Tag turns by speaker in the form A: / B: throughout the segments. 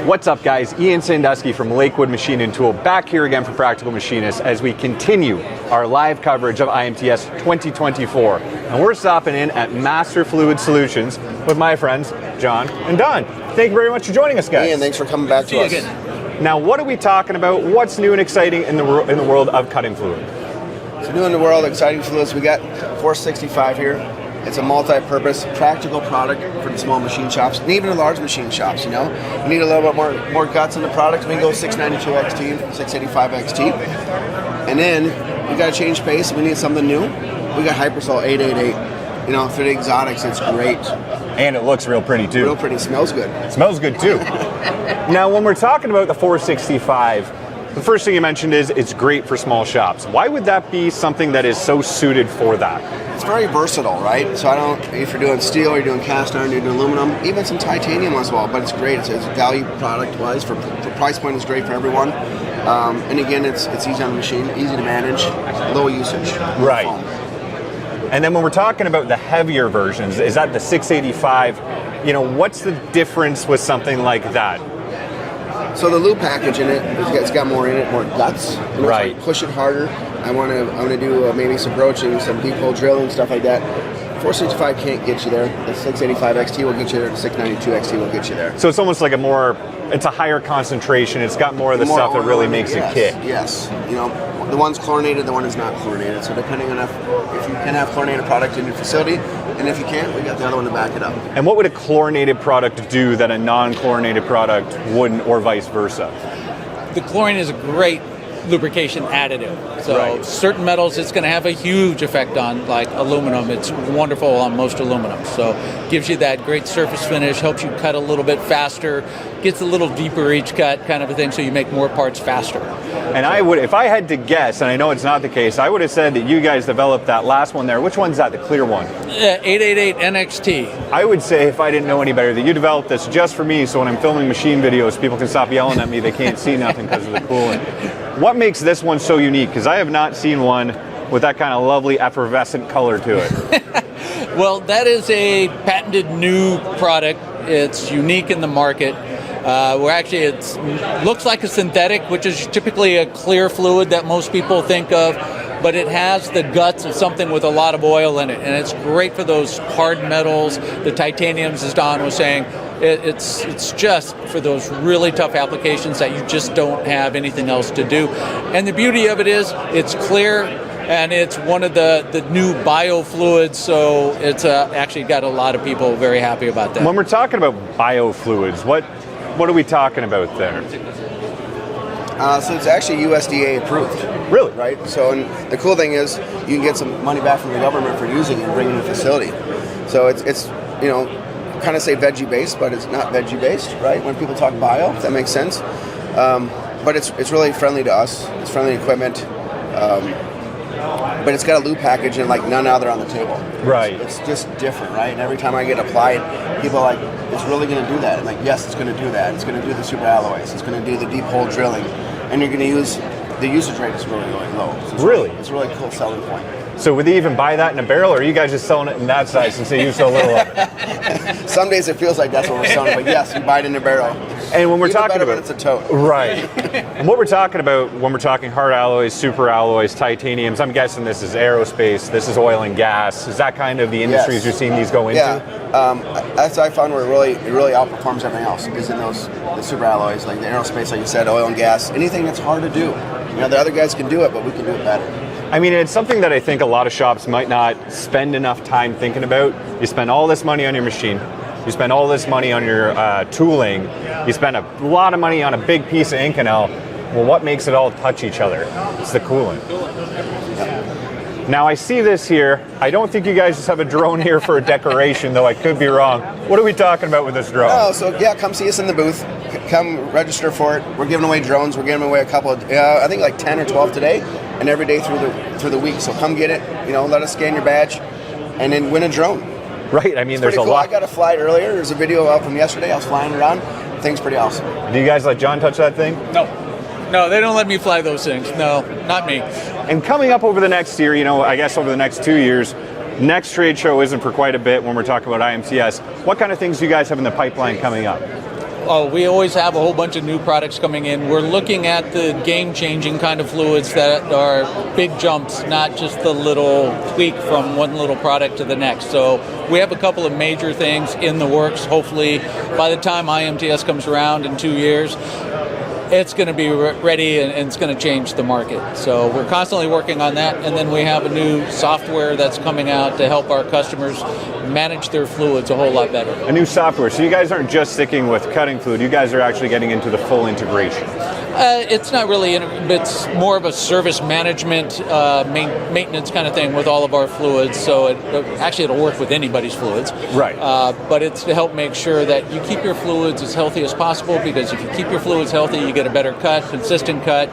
A: What's up, guys? Ian Sandusky from Lakewood Machine and Tool back here again for Practical Machinists as we continue our live coverage of IMTS 2024. And we're stopping in at Master Fluid Solutions with my friends John and Don. Thank you very much for joining us, guys.
B: Ian, thanks for coming back to us.
A: Now, what are we talking about? What's new and exciting in the world of cutting fluid?
B: So new in the world, exciting fluids. We got 465 here. It's a multi-purpose, practical product for the small machine shops and even the large machine shops, you know. You need a little bit more guts in the product. We can go 692 XT, 685 XT. And then we got to change pace. We need something new. We got Hypersol 888. You know, for the exotics, it's great.
A: And it looks real pretty, too.
B: Real pretty. Smells good.
A: Smells good, too. Now, when we're talking about the 465, the first thing you mentioned is it's great for small shops. Why would that be something that is so suited for that?
B: It's very versatile, right? So if you're doing steel, you're doing cast iron, you're doing aluminum, even some titanium as well, but it's great. It's value product-wise. For price point, it's great for everyone. And again, it's easy on the machine, easy to manage, low usage.
A: Right. And then when we're talking about the heavier versions, is that the 685? You know, what's the difference with something like that?
B: So the lube package in it, it's got more in it, more guts.
A: Right.
B: Push it harder. I want to do maybe some broaching, some deep hole drilling, stuff like that. 465 can't get you there. The 685 XT will get you there. The 692 XT will get you there.
A: So it's almost like it's a higher concentration. It's got more of the stuff that really makes it kick.
B: Yes. You know, the one's chlorinated, the one is not chlorinated. So depending on if you can have chlorinated product in your facility, and if you can't, we got the other one to back it up.
A: And what would a chlorinated product do that a non-chlorinated product wouldn't, or vice versa?
C: The chlorine is a great lubrication additive. So certain metals it's going to have a huge effect on, like aluminum. It's wonderful on most aluminum. So gives you that great surface finish, helps you cut a little bit faster, gets a little deeper each cut kind of a thing, so you make more parts faster.
A: And I would, if I had to guess, and I know it's not the case, I would have said that you guys developed that last one there. Which one's that, the clear one?
C: 888 NXT.
A: I would say, if I didn't know any better, that you developed this just for me, so when I'm filming machine videos, people can stop yelling at me. They can't see nothing because of the coolant. What makes this one so unique? Because I have not seen one with that kind of lovely effervescent color to it.
C: Well, that is a patented new product. It's unique in the market. It looks like a synthetic, which is typically a clear fluid that most people think of, but it has the guts of something with a lot of oil in it, and it's great for those hard metals, the titaniums, as Don was saying. It's just for those really tough applications that you just don't have anything else to do. And the beauty of it is it's clear, and it's one of the new biofluids, so it's actually got a lot of people very happy about that.
A: When we're talking about biofluids, what are we talking about there?
B: So it's actually USDA approved.
A: Really?
B: Right? So and the cool thing is you can get some money back from the government for using it and bringing it to the facility. So it's you know, kind of say veggie based, but it's not veggie based, right? When people talk bio, if that makes sense. But it's really friendly to us. It's friendly equipment. But it's got a lube package and like none other on the table.
A: Right.
B: It's just different, right? And every time I get applied, people are like, it's really going to do that. I'm like, yes, it's going to do that. It's going to do the super alloys. It's going to do the deep hole drilling. And you're going to use, the usage rate is really, really low. So it's a really cool selling point.
A: So would they even buy that in a barrel, or are you guys just selling it in that size since they use so little of it?
B: Some days it feels like that's what we're selling, but yes, you buy it in a barrel.
A: And when we're
B: even
A: talking
B: better
A: about
B: when it's a tote.
A: Right. And what we're talking about when we're talking hard alloys, super alloys, titaniums, I'm guessing this is aerospace, this is oil and gas. Is that kind of the industries you're seeing these go into?
B: Yeah. That's what I found where it really outperforms everything else is in the super alloys, like the aerospace, like you said, oil and gas, anything that's hard to do. You know, the other guys can do it, but we can do it better.
A: I mean, it's something that I think a lot of shops might not spend enough time thinking about. You spend all this money on your machine. You spend all this money on your tooling. You spend a lot of money on a big piece of Inconel. Well, what makes it all touch each other? It's the coolant. Now, I see this here. I don't think you guys just have a drone here for a decoration, though I could be wrong. What are we talking about with this drone?
B: Oh, so yeah, come see us in the booth. Come register for it. We're giving away drones. We're giving away a couple of, I think like 10 or 12 today, and every day through the week. So come get it. You know, let us scan your badge, and then win a drone.
A: Right. I mean, there's
B: cool.
A: a lot.
B: I got a flight earlier. There's a video out from yesterday. I was flying around. Thing's pretty awesome.
A: Do you guys let John touch that thing?
C: No, they don't let me fly those things. No, not me.
A: And coming up over the next year, you know, I guess over the next 2 years, next trade show isn't for quite a bit when we're talking about IMTS. What kind of things do you guys have in the pipeline coming up?
C: Oh, we always have a whole bunch of new products coming in. We're looking at the game-changing kind of fluids that are big jumps, not just the little tweak from one little product to the next. So we have a couple of major things in the works. Hopefully, by the time IMTS comes around in 2 years, it's going to be ready and it's going to change the market. So we're constantly working on that. And then we have a new software that's coming out to help our customers manage their fluids a whole lot better.
A: A new software. So you guys aren't just sticking with cutting fluid. You guys are actually getting into the full integration.
C: It's not really, it's more of a service management, maintenance kind of thing with all of our fluids. So actually it'll work with anybody's fluids.
A: Right.
C: But it's to help make sure that you keep your fluids as healthy as possible, because if you keep your fluids healthy, you get a better cut, consistent cut,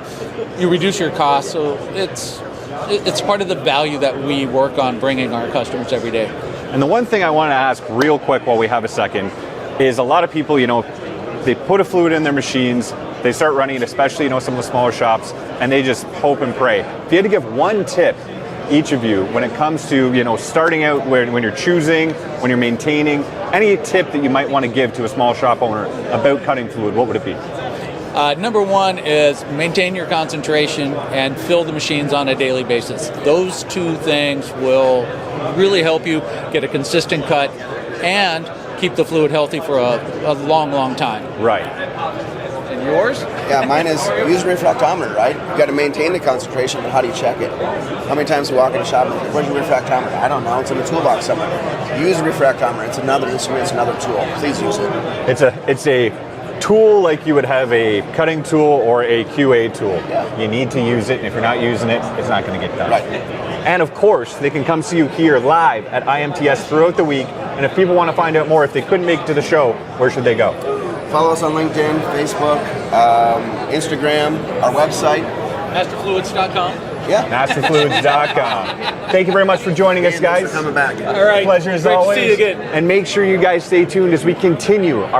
C: you reduce your costs. So it's part of the value that we work on bringing our customers every day.
A: And the one thing I want to ask real quick while we have a second is a lot of people, they put a fluid in their machines, they start running it, especially, some of the smaller shops, and they just hope and pray. If you had to give one tip, each of you, when it comes to, starting out when you're choosing, when you're maintaining, any tip that you might want to give to a small shop owner about cutting fluid, what would it be?
C: Number one is maintain your concentration and fill the machines on a daily basis. Those two things will really help you get a consistent cut and keep the fluid healthy for a long, long time.
A: Right.
C: And yours?
B: Yeah, mine is use a refractometer, right? You got to maintain the concentration, but how do you check it? How many times do you walk in a shop and where's your refractometer? I don't know. It's in a toolbox somewhere. Use a refractometer. It's another instrument. It's another tool. Please use it.
A: It's a tool like you would have a cutting tool or a QA tool.
B: Yeah.
A: You need to use it, and if you're not using it, it's not going to get done.
B: Right.
A: And of course, they can come see you here live at IMTS throughout the week. And if people want to find out more, if they couldn't make it to the show, where should they go?
B: Follow us on LinkedIn, Facebook, Instagram, our website.
C: Masterfluids.com.
B: Yeah.
A: Masterfluids.com. Thank you very much for joining us, guys.
B: Thanks for coming back.
C: All right.
A: Pleasure as
C: Great
A: always.
C: to see you again.
A: And make sure you guys stay tuned as we continue our